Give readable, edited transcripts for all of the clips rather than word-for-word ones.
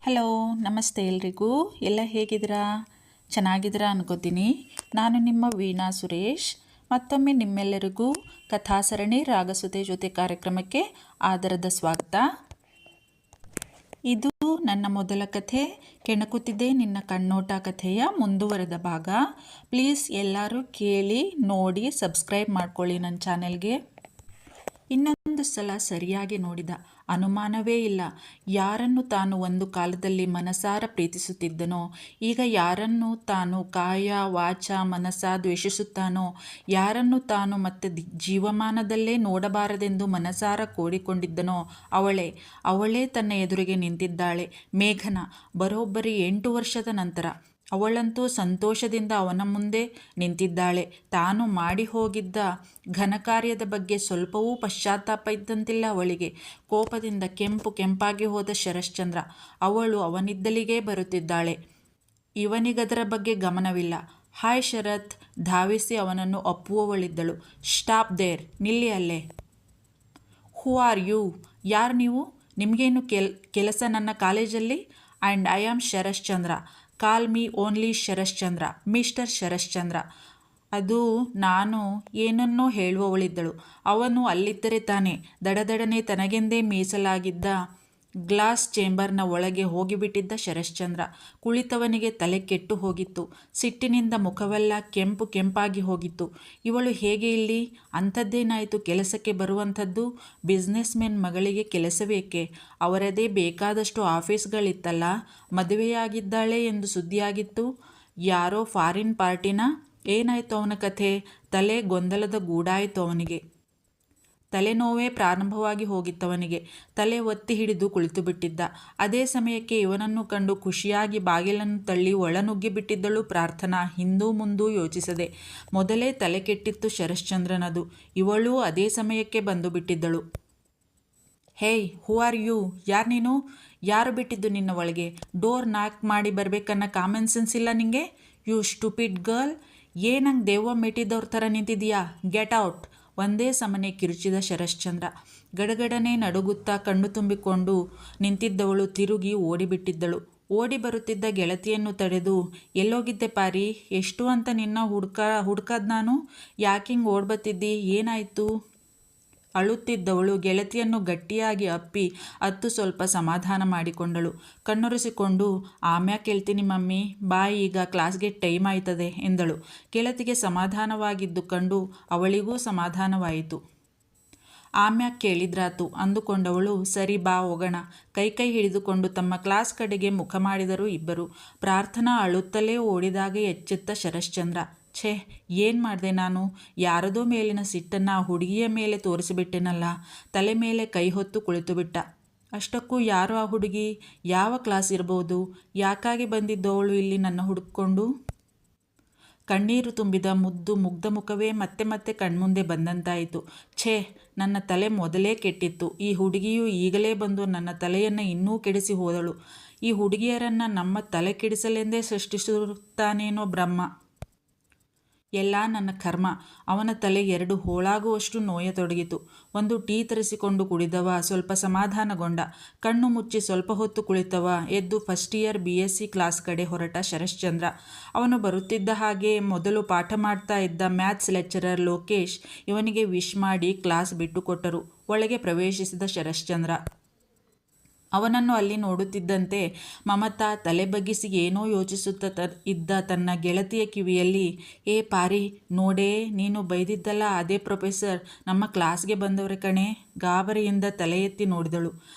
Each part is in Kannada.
ಹಲೋ, ನಮಸ್ತೆ ಎಲ್ರಿಗೂ. ಎಲ್ಲ ಹೇಗಿದ್ದೀರಾ? ಚೆನ್ನಾಗಿದ್ದೀರಾ ಅನ್ಕೋತೀನಿ. ನಾನು ನಿಮ್ಮ ವೀಣಾ ಸುರೇಶ್. ಮತ್ತೊಮ್ಮೆ ನಿಮ್ಮೆಲ್ಲರಿಗೂ ಕಥಾಸರಣಿ ರಾಗಸುತೆ ಜೊತೆ ಕಾರ್ಯಕ್ರಮಕ್ಕೆ ಆದರದ ಸ್ವಾಗತ. ಇದು ನನ್ನ ಮೊದಲ ಕಥೆ, ಕೆಣಕುತ್ತಿದೆ ನಿನ್ನ ಕಣ್ಣೋಟ ಕಥೆಯ ಮುಂದುವರೆದ ಭಾಗ. ಪ್ಲೀಸ್ ಎಲ್ಲರೂ ಕೇಳಿ, ನೋಡಿ, ಸಬ್ಸ್ಕ್ರೈಬ್ ಮಾಡ್ಕೊಳ್ಳಿ ನನ್ನ ಚಾನೆಲ್ಗೆ. ಇನ್ನೊಂದು ಸಲ ಸರಿಯಾಗಿ ನೋಡಿದ, ಅನುಮಾನವೇ ಇಲ್ಲ. ಯಾರನ್ನು ತಾನು ಒಂದು ಕಾಲದಲ್ಲಿ ಮನಸಾರ ಪ್ರೀತಿಸುತ್ತಿದ್ದನೋ, ಈಗ ಯಾರನ್ನು ತಾನು ಕಾಯ ವಾಚ ಮನಸ ದ್ವೇಷಿಸುತ್ತಾನೋ, ಯಾರನ್ನು ತಾನು ಮತ್ತೆ ಜೀವಮಾನದಲ್ಲೇ ನೋಡಬಾರದೆಂದು ಮನಸಾರ ಕೋಡಿಕೊಂಡಿದ್ದನೋ, ಅವಳೇ ತನ್ನ ಎದುರಿಗೆ ನಿಂತಿದ್ದಾಳೆ. ಮೇಘನಾ. ಬರೋಬ್ಬರಿ 8 ವರ್ಷದ ನಂತರ. ಅವಳಂತೂ ಸಂತೋಷದಿಂದ ಅವನ ಮುಂದೆ ನಿಂತಿದ್ದಾಳೆ. ತಾನು ಮಾಡಿ ಹೋಗಿದ್ದ ಘನಕಾರ್ಯದ ಬಗ್ಗೆ ಸ್ವಲ್ಪವೂ ಪಶ್ಚಾತ್ತಾಪ ಇದ್ದಂತಿಲ್ಲ ಅವಳಿಗೆ. ಕೋಪದಿಂದ ಕೆಂಪಾಗಿ ಹೋದ ಶರಶ್ಚಂದ್ರ. ಅವಳು ಅವನಿದ್ದಲಿಗೆ ಬರುತ್ತಿದ್ದಾಳೆ. ಇವನಿಗದರ ಬಗ್ಗೆ ಗಮನವಿಲ್ಲ. ಹಾಯ್ ಶರತ್, ಧಾವಿಸಿ ಅವನನ್ನು ಅಪ್ಪುವವಳಿದ್ದಳು. ಸ್ಟಾಪ್ ದೇರ್, ನಿಲ್ಲಿ ಅಲ್ಲೇ. Who are you? ಯಾರು ನೀವು? ನಿಮಗೇನು ಕೆಲಸ ನನ್ನ ಕಾಲೇಜಲ್ಲಿ? And I am Sharashchandra. Call me only Sharashchandra, mister Sharashchandra. ಅದು ನಾನು ಏನನ್ನೋ ಹೇಳುವವಳಿದ್ದಳು. ಅವನು ಅಲ್ಲಿದ್ದರೆ ತಾನೇ. ದಡದಡನೆ ತನಗೆಂದೇ ಮೀಸಲಾಗಿದ್ದ ಗ್ಲಾಸ್ ಚೇಂಬರ್ನ ಒಳಗೆ ಹೋಗಿಬಿಟ್ಟಿದ್ದ ಶರಶ್ಚಂದ್ರ. ಕುಳಿತವನಿಗೆ ತಲೆ ಕೆಟ್ಟು ಹೋಗಿತ್ತು. ಸಿಟ್ಟಿನಿಂದ ಮುಖವೆಲ್ಲ ಕೆಂಪಾಗಿ ಹೋಗಿತ್ತು. ಇವಳು ಹೇಗೆ ಇಲ್ಲಿ? ಅಂಥದ್ದೇನಾಯಿತು ಕೆಲಸಕ್ಕೆ ಬರುವಂಥದ್ದು? ಬಿಸ್ನೆಸ್ ಮೆನ್ ಮಗಳಿಗೆ ಕೆಲಸವೇಕೆ? ಅವರದೇ ಬೇಕಾದಷ್ಟು ಆಫೀಸ್ಗಳಿತ್ತಲ್ಲ. ಮದುವೆಯಾಗಿದ್ದಾಳೆ ಎಂದು ಸುದ್ದಿಯಾಗಿತ್ತು. ಯಾರೋ ಫಾರಿನ್ ಪಾರ್ಟಿನ? ಏನಾಯಿತು ಅವನ ಕಥೆ? ತಲೆ ಗೊಂದಲದ ಗೂಡಾಯಿತು ಅವನಿಗೆ. ತಲೆನೋವೇ ಪ್ರಾರಂಭವಾಗಿ ಹೋಗಿತ್ತವನಿಗೆ. ತಲೆ ಒತ್ತಿ ಹಿಡಿದು ಕುಳಿತು ಬಿಟ್ಟಿದ್ದ. ಅದೇ ಸಮಯಕ್ಕೆ ಇವನನ್ನು ಕಂಡು ಖುಷಿಯಾಗಿ ಬಾಗಿಲನ್ನು ತಳ್ಳಿ ಒಳನುಗ್ಗಿಬಿಟ್ಟಿದ್ದಳು ಪ್ರಾರ್ಥನಾ, ಹಿಂದೂ ಮುಂದೂ ಯೋಚಿಸದೆ. ಮೊದಲೇ ತಲೆ ಕೆಟ್ಟಿತ್ತು ಶರಶ್ಚಂದ್ರನದು. ಇವಳೂ ಅದೇ ಸಮಯಕ್ಕೆ ಬಂದು ಬಿಟ್ಟಿದ್ದಳು. ಹೇಯ್, ಹೂ ಆರ್ ಯು? ಯಾರು ನೀನು? ಯಾರು ಬಿಟ್ಟಿದ್ದು ನಿನ್ನ ಒಳಗೆ? ಡೋರ್ ನಾಕ್ ಮಾಡಿ ಬರಬೇಕನ್ನ ಕಾಮನ್ ಸೆನ್ಸ್ ಇಲ್ಲ ನಿಂಗೆ? You stupid girl. ಏನಂಗೆ ದೆವ್ವ ಮೆಟ್ಟಿದವ್ರ ಥರ ನಿಂತಿದೀಯಾ? Get out. ಒಂದೇ ಸಮನೆ ಕಿರುಚಿದ ಶರಶ್ಚಂದ್ರ. ಗಡಗಡನೆ ನಡುಗುತ್ತಾ ಕಣ್ಣು ತುಂಬಿಕೊಂಡು ನಿಂತಿದ್ದವಳು ತಿರುಗಿ ಓಡಿಬಿಟ್ಟಿದ್ದಳು. ಓಡಿ ಬರುತ್ತಿದ್ದ ಗೆಳತಿಯನ್ನು ತಡೆದು, ಎಲ್ಲೋಗಿದ್ದೆ ಪಾರಿ? ಎಷ್ಟು ಅಂತ ನಿನ್ನ ಹುಡ್ಕದ್ ನಾನು? ಯಾಕಿಂಗೆ ಓಡ್ಬತ್ತಿದ್ದಿ? ಏನಾಯಿತು? ಅಳುತ್ತಿದ್ದವಳು ಗೆಳತಿಯನ್ನು ಗಟ್ಟಿಯಾಗಿ ಅಪ್ಪಿ ಅತ್ತು ಸ್ವಲ್ಪ ಸಮಾಧಾನ ಮಾಡಿಕೊಂಡಳು. ಕಣ್ಣೊರೆಸಿಕೊಂಡು, ಆಮ್ಯಾಕೆ ಕೇಳ್ತೀನಿ ಮಮ್ಮಿ, ಬಾಯ್, ಈಗ ಕ್ಲಾಸ್ಗೆ ಟೈಮ್ ಆಯ್ತದೆ ಎಂದಳು. ಗೆಳತಿಗೆ ಸಮಾಧಾನವಾಗಿದ್ದು ಕಂಡು ಅವಳಿಗೂ ಸಮಾಧಾನವಾಯಿತು. ಆಮ್ಯಾಕೆ ಕೇಳಿದ್ರಾತು ಅಂದುಕೊಂಡವಳು, ಸರಿ ಬಾ ಹೋಗೋಣ. ಕೈ ಹಿಡಿದುಕೊಂಡು ತಮ್ಮ ಕ್ಲಾಸ್ ಕಡೆಗೆ ಮುಖ ಮಾಡಿದರು ಇಬ್ಬರು. ಪ್ರಾರ್ಥನಾ ಅಳುತ್ತಲೇ ಓಡಿದಾಗ ಎಚ್ಚೆತ್ತ ಶರಶ್ಚಂದ್ರ. ಛೇ, ಏನು ಮಾಡಿದೆ ನಾನು? ಯಾರದೋ ಮೇಲಿನ ಸಿಟ್ಟನ್ನು ಆ ಹುಡುಗಿಯ ಮೇಲೆ ತೋರಿಸಿಬಿಟ್ಟೆನಲ್ಲ. ತಲೆ ಮೇಲೆ ಕೈ ಹೊತ್ತು ಕುಳಿತುಬಿಟ್ಟ. ಅಷ್ಟಕ್ಕೂ ಯಾರು ಆ ಹುಡುಗಿ? ಯಾವ ಕ್ಲಾಸ್ ಇರ್ಬೋದು? ಯಾಕಾಗಿ ಬಂದಿದ್ದವಳು ಇಲ್ಲಿ ನನ್ನ ಹುಡುಕೊಂಡು? ಕಣ್ಣೀರು ತುಂಬಿದ ಮುಗ್ಧ ಮುಖವೇ ಮತ್ತೆ ಕಣ್ಮುಂದೆ ಬಂದಂತಾಯಿತು. ಛೇ, ನನ್ನ ತಲೆ ಮೊದಲೇ ಕೆಟ್ಟಿತ್ತು. ಈ ಹುಡುಗಿಯು ಈಗಲೇ ಬಂದು ನನ್ನ ತಲೆಯನ್ನು ಇನ್ನೂ ಕೆಡಿಸಿ ಹೋದಳು. ಈ ಹುಡುಗಿಯರನ್ನು ನಮ್ಮ ತಲೆ ಕೆಡಿಸಲೆಂದೇ ಸೃಷ್ಟಿಸುತ್ತಾನೇನೋ ಬ್ರಹ್ಮ. ಎಲ್ಲ ನನ್ನ ಕರ್ಮ. ಅವನ ತಲೆ 2 ಹೋಳಾಗುವಷ್ಟು ನೋಯತೊಡಗಿತು. ಒಂದು ಟೀ ತರಿಸಿಕೊಂಡು ಕುಡಿದವ ಸ್ವಲ್ಪ ಸಮಾಧಾನಗೊಂಡ. ಕಣ್ಣು ಮುಚ್ಚಿ ಸ್ವಲ್ಪ ಹೊತ್ತು ಕುಳಿತವ ಎದ್ದು ಫಸ್ಟ್ ಇಯರ್ BSc ಕ್ಲಾಸ್ ಕಡೆ ಹೊರಟ ಶರಶ್ಚಂದ್ರ. ಅವನು ಬರುತ್ತಿದ್ದ ಹಾಗೆ ಮೊದಲು ಪಾಠ ಮಾಡ್ತಾ ಇದ್ದ ಮ್ಯಾಥ್ಸ್ ಲೆಕ್ಚರರ್ ಲೋಕೇಶ್ ಇವನಿಗೆ ವಿಶ್ ಮಾಡಿ ಕ್ಲಾಸ್ ಬಿಟ್ಟು ಕೊಟ್ಟರು. ಒಳಗೆ ಪ್ರವೇಶಿಸಿದ ಶರಶ್ಚಂದ್ರ. ಅವನನ್ನು ಅಲ್ಲಿ ನೋಡುತ್ತಿದ್ದಂತೆ ಮಮತಾ ತಲೆ ಬಗ್ಗಿಸಿ ಏನೋ ಯೋಚಿಸುತ್ತಾ ಇದ್ದ ತನ್ನ ಗೆಳತಿಯ ಕಿವಿಯಲ್ಲಿ, ಏ ಪಾರಿ, ನೋಡೇ, ನೀನು ಬೈದಿದ್ದಲ್ಲ ಅದೇ ಪ್ರೊಫೆಸರ್ ನಮ್ಮ ಕ್ಲಾಸ್ಗೆ ಬಂದವರೇ ಕಣೆ. ಗಾಬರಿಯಿಂದ ತಲೆ ಎತ್ತಿ ನೋಡಿದಳು.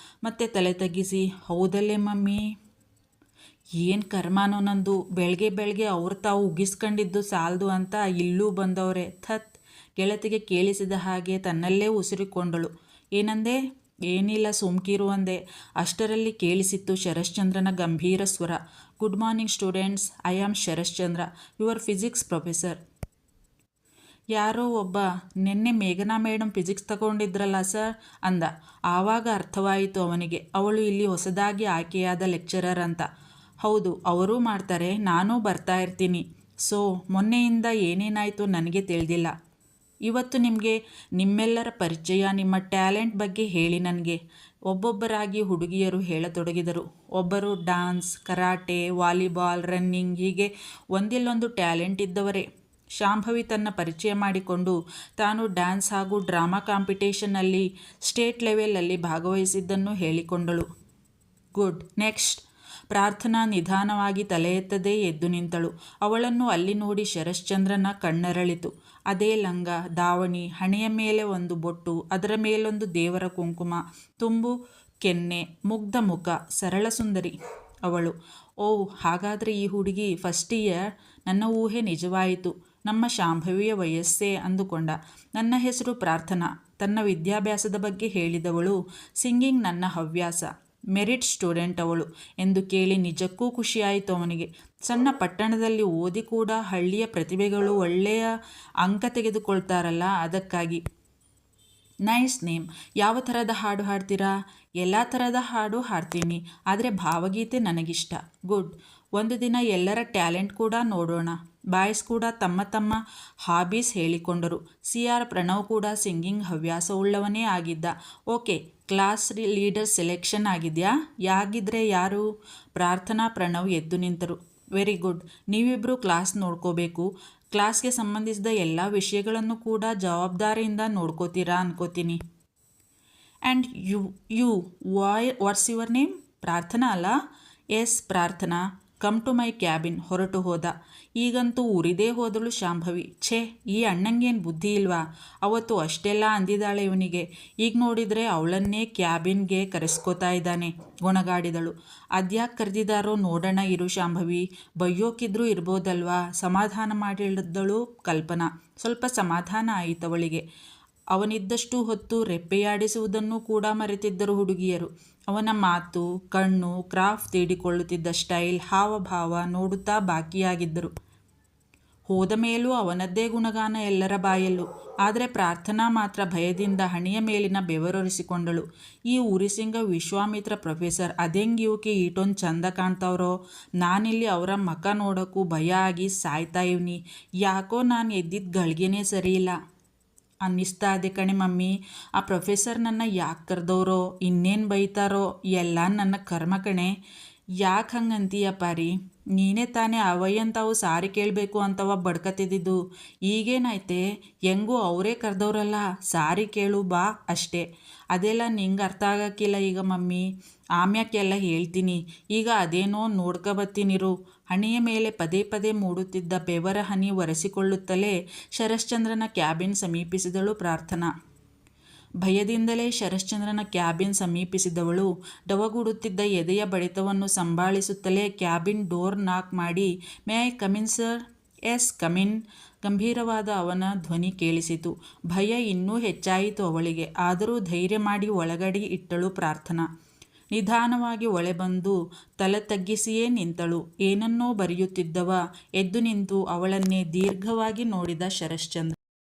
ಮತ್ತೆ ತಲೆ ತಗ್ಗಿಸಿ, ಹೌದಲ್ಲೇ ಮಮ್ಮಿ? ಏನು ಕರ್ಮಾನೋ ನಂದು. ಬೆಳಗ್ಗೆ ಅವ್ರು ತಾವು ಉಗಿಸ್ಕೊಂಡಿದ್ದು ಸಾಲದು ಅಂತ ಇಲ್ಲೂ ಬಂದವರೇ. ಥತ್. ಗೆಳತಿಗೆ ಕೇಳಿಸಿದ ಹಾಗೆ ತನ್ನಲ್ಲೇ ಉಸಿರಿಕೊಂಡಳು. ಏನಂದೆ? ಏನಿಲ್ಲ, ಸುಮ್ಕಿರು ಅಂದೆ. ಅಷ್ಟರಲ್ಲಿ ಕೇಳಿಸಿತ್ತು ಶರಶ್ಚಂದ್ರನ ಗಂಭೀರ ಸ್ವರ. Good morning students, I am Sharatchandra, your physics professor. ಯಾರೋ ಒಬ್ಬ ನಿನ್ನೆ ಮೇಘನಾ ಮೇಡಮ್ ಫಿಸಿಕ್ಸ್ ತಗೊಂಡಿದ್ರಲ್ಲ ಸರ್ ಅಂದ. ಆವಾಗ ಅರ್ಥವಾಯಿತು ಅವನಿಗೆ, ಅವಳು ಇಲ್ಲಿ ಹೊಸದಾಗಿ ಆಯ್ಕೆಯಾದ ಲೆಕ್ಚರರ್ ಅಂತ. ಹೌದು, ಅವರೂ ಮಾಡ್ತಾರೆ, ನಾನೂ ಬರ್ತಾ ಇರ್ತೀನಿ. ಸೊ ಮೊನ್ನೆಯಿಂದ ಏನೇನಾಯಿತು ನನಗೆ ತಿಳಿದಿಲ್ಲ. ಇವತ್ತು ನಿಮಗೆ ನಿಮ್ಮೆಲ್ಲರ ಪರಿಚಯ, ನಿಮ್ಮ ಟ್ಯಾಲೆಂಟ್ ಬಗ್ಗೆ ಹೇಳಿ ನನಗೆ. ಒಬ್ಬೊಬ್ಬರಾಗಿ ಹುಡುಗಿಯರು ಹೇಳತೊಡಗಿದರು. ಒಬ್ಬರು ಡಾನ್ಸ್, ಕರಾಟೆ, ವಾಲಿಬಾಲ್, ರನ್ನಿಂಗ್, ಹೀಗೆ ಒಂದಿಲ್ಲೊಂದು ಟ್ಯಾಲೆಂಟ್ ಇದ್ದವರೇ. ಶಾಂಭವಿ ತನ್ನ ಪರಿಚಯ ಮಾಡಿಕೊಂಡು ತಾನು ಡ್ಯಾನ್ಸ್ ಹಾಗೂ ಡ್ರಾಮಾ ಕಾಂಪಿಟೇಷನ್ನಲ್ಲಿ ಸ್ಟೇಟ್ ಲೆವೆಲಲ್ಲಿ ಭಾಗವಹಿಸಿದ್ದನ್ನು ಹೇಳಿಕೊಂಡಳು. ಗುಡ್. ನೆಕ್ಸ್ಟ್. ಪ್ರಾರ್ಥನಾ ನಿಧಾನವಾಗಿ ತಲೆ ಎತ್ತದೇ ಎದ್ದು ನಿಂತಳು. ಅವಳನ್ನು ಅಲ್ಲಿ ನೋಡಿ ಶರಶ್ಚಂದ್ರನ ಕಣ್ಣರಳಿತು. ಅದೇ ಲಂಗ, ದಾವಣಿ, ಹಣೆಯ ಮೇಲೆ ಒಂದು ಬೊಟ್ಟು, ಅದರ ಮೇಲೊಂದು ದೇವರ ಕುಂಕುಮ, ತುಂಬು ಕೆನ್ನೆ, ಮುಗ್ಧ ಮುಖ, ಸರಳ ಸುಂದರಿ ಅವಳು. ಓಹ್, ಹಾಗಾದರೆ ಈ ಹುಡುಗಿ ಫಸ್ಟ್ ಇಯರ್. ನನ್ನ ಊಹೆ ನಿಜವಾಯಿತು. ನಮ್ಮ ಶಾಂಭವಿಯ ವಯಸ್ಸೇ ಅಂದುಕೊಂಡ. ನನ್ನ ಹೆಸರು ಪ್ರಾರ್ಥನಾ. ತನ್ನ ವಿದ್ಯಾಭ್ಯಾಸದ ಬಗ್ಗೆ ಹೇಳಿದವಳು. ಸಿಂಗಿಂಗ್ ನನ್ನ ಹವ್ಯಾಸ. ಮೆರಿಟ್ ಸ್ಟೂಡೆಂಟ್ ಅವಳು ಎಂದು ಕೇಳಿ ನಿಜಕ್ಕೂ ಖುಷಿಯಾಯಿತು ಅವನಿಗೆ. ಸಣ್ಣ ಪಟ್ಟಣದಲ್ಲಿ ಓದಿ ಕೂಡ ಹಳ್ಳಿಯ ಪ್ರತಿಭೆಗಳು ಒಳ್ಳೆಯ ಅಂಕ ತೆಗೆದುಕೊಳ್ತಾರಲ್ಲ, ಅದಕ್ಕಾಗಿ. Nice name. ಯಾವ ಥರದ ಹಾಡು ಹಾಡ್ತೀರಾ? ಎಲ್ಲ ಥರದ ಹಾಡು ಹಾಡ್ತೀನಿ, ಆದರೆ ಭಾವಗೀತೆ ನನಗಿಷ್ಟ. ಗುಡ್. ಒಂದು ದಿನ ಎಲ್ಲರ ಟ್ಯಾಲೆಂಟ್ ಕೂಡ ನೋಡೋಣ. ಬಾಯ್ಸ್ ಕೂಡ ತಮ್ಮ ತಮ್ಮ ಹಾಬೀಸ್ ಹೇಳಿಕೊಂಡರು. CR ಪ್ರಣವ್ ಕೂಡ ಸಿಂಗಿಂಗ್ ಹವ್ಯಾಸವುಳ್ಳವನೇ ಆಗಿದ್ದ. ಓಕೆ, ಕ್ಲಾಸ್ ಲೀಡರ್ ಸೆಲೆಕ್ಷನ್ ಆಗಿದೆಯಾ? ಯಾಗಿದ್ರೆ ಯಾರು? ಪ್ರಾರ್ಥನಾ, ಪ್ರಣವ್ ಎದ್ದು ನಿಂತರು. Very good. ನೀವಿಬ್ಬರು ಕ್ಲಾಸ್ ನೋಡ್ಕೋಬೇಕು. ಕ್ಲಾಸ್ಗೆ ಸಂಬಂಧಿಸಿದ ಎಲ್ಲ ವಿಷಯಗಳನ್ನು ಕೂಡ ಜವಾಬ್ದಾರಿಯಿಂದ ನೋಡ್ಕೋತೀರಾ ಅನ್ಕೋತೀನಿ. And you what's your name? Prarthana ಅಲ್ಲ? Yes, Prarthana. Come to my cabin. ಹೊರಟು ಹೋದ. ಈಗಂತೂ ಉರಿದೇ ಹೋದಳು ಶಾಂಭವಿ. ಛೇ, ಈ ಅಣ್ಣಂಗೇನು ಬುದ್ಧಿ ಇಲ್ವಾ? ಅವತ್ತು ಅಷ್ಟೆಲ್ಲ ಅಂದಿದ್ದಾಳೆ ಇವನಿಗೆ, ಈಗ ನೋಡಿದರೆ ಅವಳನ್ನೇ ಕ್ಯಾಬಿನ್ಗೆ ಕರೆಸ್ಕೋತಾ ಇದ್ದಾನೆ, ಗೊಣಗಾಡಿದಳು. ಅದ್ಯಾಕೆ ಕರೆದಿದ್ದಾರೋ ನೋಡೋಣ ಇರು ಶಾಂಭವಿ, ಬೈಯೋಕಿದ್ರೂ ಇರ್ಬೋದಲ್ವಾ? ಸಮಾಧಾನ ಮಾಡಿದಳು ಕಲ್ಪನಾ. ಸ್ವಲ್ಪ ಸಮಾಧಾನ ಆಯಿತವಳಿಗೆ. ಅವನಿದ್ದಷ್ಟು ಹೊತ್ತು ರೆಪ್ಪೆಯಾಡಿಸುವುದನ್ನು ಕೂಡ ಮರೆತಿದ್ದರು ಹುಡುಗಿಯರು. ಅವನ ಮಾತು, ಕಣ್ಣು, ಕ್ರಾಫ್ಟ್ ತೀಡಿಕೊಳ್ಳುತ್ತಿದ್ದ ಸ್ಟೈಲ್, ಹಾವಭಾವ ನೋಡುತ್ತಾ ಬಾಕಿಯಾಗಿದ್ದರು. ಹೋದ ಮೇಲೂ ಅವನದ್ದೇ ಗುಣಗಾನ ಎಲ್ಲರ ಬಾಯಲ್ಲೂ. ಆದರೆ ಪ್ರಾರ್ಥನಾ ಮಾತ್ರ ಭಯದಿಂದ ಹಣೆಯ ಮೇಲಿನ ಬೆವರೊರೆಸಿಕೊಂಡಳು. ಈ ಉರಿಸಿಂಗ ವಿಶ್ವಾಮಿತ್ರ ಪ್ರೊಫೆಸರ್ ಅದೆಂಗೆ ಇವಕ್ಕೆ ಈಟೊಂದು ಚಂದ ಕಾಣ್ತಾವ್ರೋ? ನಾನಿಲ್ಲಿ ಅವರ ಮಕ ನೋಡೋಕ್ಕೂ ಭಯ ಆಗಿ ಸಾಯ್ತಾ ಇವ್ನಿ. ಯಾಕೋ ನಾನು ಎದ್ದಿದ್ದ ಗಳಿಗೆನೇ ಸರಿಯಿಲ್ಲ ಅನ್ನಿಸ್ತಾ ಇದೆ ಕಣೆ ಮಮ್ಮಿ. ಆ ಪ್ರೊಫೆಸರ್ ನನ್ನ ಯಾಕೆ ಕರೆದವ್ರೋ, ಇನ್ನೇನು ಬೈತಾರೋ, ಎಲ್ಲ ನನ್ನ ಕರ್ಮ ಕಣೆ. ಯಾಕೆ ಹಂಗಂತೀಯ ಪಾರಿ? ನೀನೇ ತಾನೇ ಅವಯ್ಯಂತಾವು ಸಾರಿ ಕೇಳಬೇಕು ಅಂತವ ಬಡ್ಕತಿದ್ದಿದ್ದು. ಈಗೇನೈತೆ? ಹೆಂಗೂ ಅವರೇ ಕರೆದವ್ರಲ್ಲ, ಸಾರಿ ಕೇಳು ಬಾ ಅಷ್ಟೇ. ಅದೆಲ್ಲ ನಿಂಗೆ ಅರ್ಥ ಆಗಕ್ಕಿಲ್ಲ ಈಗ ಮಮ್ಮಿ. ಆಮ್ಯಾಕೆಲ್ಲ ಹೇಳ್ತೀನಿ. ಈಗ ಅದೇನೋ ನೋಡ್ಕೊಬತ್ತೀನಿರು. ಹಣೆಯ ಮೇಲೆ ಪದೇ ಪದೇ ಮೂಡುತ್ತಿದ್ದ ಬೆವರ ಹನಿ ಒರೆಸಿಕೊಳ್ಳುತ್ತಲೇ ಶರಶ್ಚಂದ್ರನ ಕ್ಯಾಬಿನ್ ಸಮೀಪಿಸಿದಳು ಪ್ರಾರ್ಥನಾ. ಭಯದಿಂದಲೇ ಶರಶ್ಚಂದ್ರನ ಕ್ಯಾಬಿನ್ ಸಮೀಪಿಸಿದವಳು ಡವಗುಡುತ್ತಿದ್ದ ಎದೆಯ ಬಡಿತವನ್ನು ಸಂಭಾಳಿಸುತ್ತಲೇ ಕ್ಯಾಬಿನ್ ಡೋರ್ ನಾಕ್ ಮಾಡಿ, may I come in sir? Yes, come in. ಗಂಭೀರವಾದ ಅವನ ಧ್ವನಿ ಕೇಳಿಸಿತು. ಭಯ ಇನ್ನೂ ಹೆಚ್ಚಾಯಿತು ಅವಳಿಗೆ. ಆದರೂ ಧೈರ್ಯ ಮಾಡಿ ಒಳಗಡೆ ಇಟ್ಟಳು ಪ್ರಾರ್ಥನಾ. ನಿಧಾನವಾಗಿ ಒಳೆ ಬಂದು ತಲೆ ತಗ್ಗಿಸಿಯೇ ನಿಂತಳು. ಏನನ್ನೋ ಬರೆಯುತ್ತಿದ್ದವ ಎದ್ದು ನಿಂತು ಅವಳನ್ನೇ ದೀರ್ಘವಾಗಿ ನೋಡಿದ ಶರಶ್ಚಂದ್ರ.